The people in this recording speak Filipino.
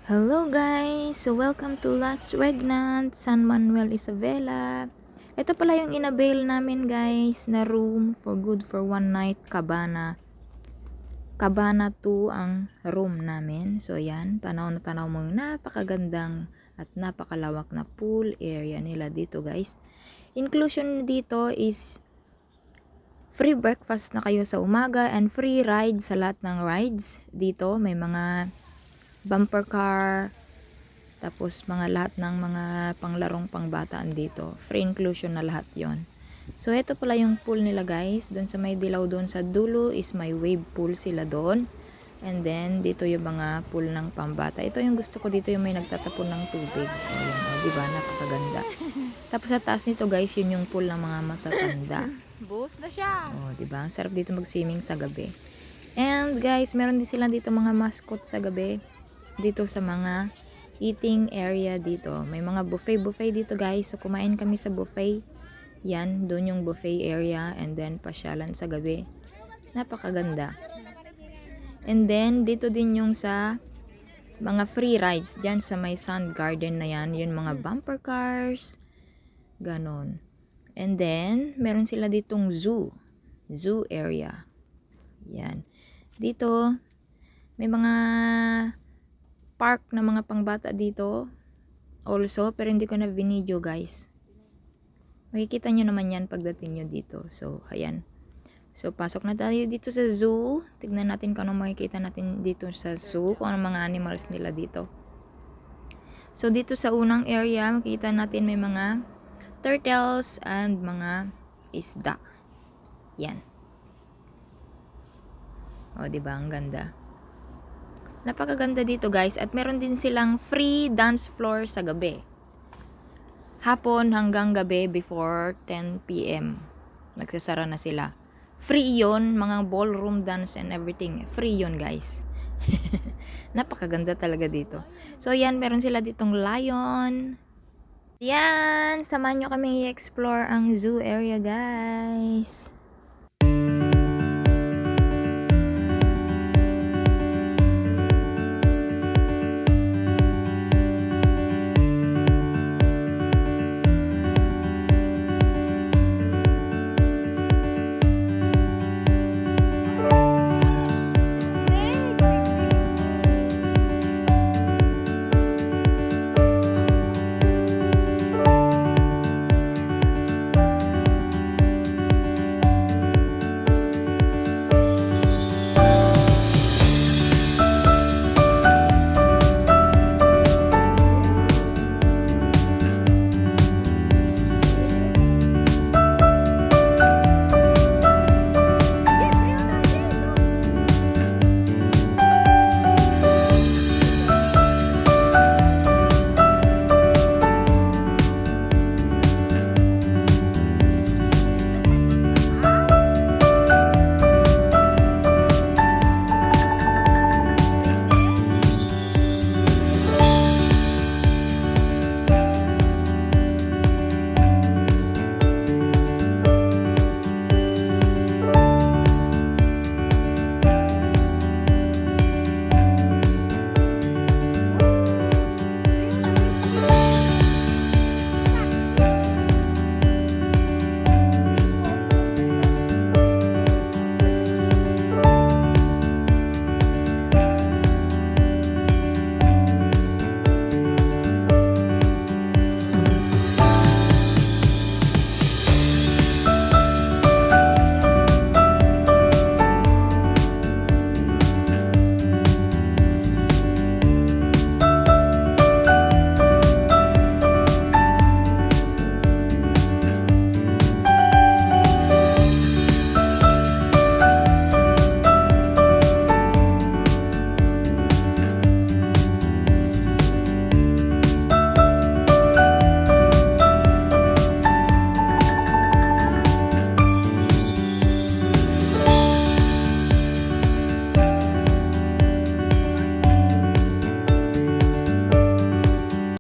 Hello guys! So welcome to Las Regnant, San Manuel Isabela. Ito pala yung inabail namin guys na room for good for one night, Cabana. Cabana 2 ang room namin. So yan, tanaw na tanaw mo yung napakagandang at napakalawak na pool area nila dito guys. Inclusion dito is free breakfast na kayo sa umaga and free ride sa lahat ng rides. Dito may mga bumper car, tapos mga lahat ng mga panglarong pangbataan dito. Free inclusion na lahat yon. So, ito pala yung pool nila guys. Doon sa may dilaw doon sa dulo is may wave pool sila doon. And then, dito yung mga pool ng pambata. Ito yung gusto ko dito, yung may nagtatapon ng tubig. O, yun, o, diba? Napakaganda. Tapos sa taas nito guys, yun yung pool ng mga matatanda. Bus na siya. O, diba? Ang sarap dito mag-swimming sa gabi. And guys, meron din sila dito mga mascot sa gabi. Dito sa mga eating area dito. May mga buffet dito guys. So kumain kami sa buffet. Yan, doon yung buffet area and then pasyalan sa gabi. Napakaganda. And then dito din yung sa mga free rides diyan sa may sand garden na yan. Yun mga bumper cars. Ganon. And then meron sila ditong zoo. Zoo area. Yan. Dito may mga park na mga pangbata dito also, pero hindi ko na video guys. Makikita nyo naman yan pagdating nyo dito. So, ayan. So, pasok na tayo dito sa zoo. Tignan natin kung anong makikita natin dito sa zoo, kung anong mga animals nila dito. So, dito sa unang area, makikita natin may mga turtles and mga isda. Yan. O, diba? Ang ganda. Napakaganda dito guys, at meron din silang free dance floor sa gabi. Hapon hanggang gabi before 10 PM. Nagsasara na sila. Free yon, mga ballroom dance and everything. Free yon guys. Napakaganda talaga dito. So yan, meron sila ditong lion. Yan, samahan nyo kami i-explore ang zoo area guys.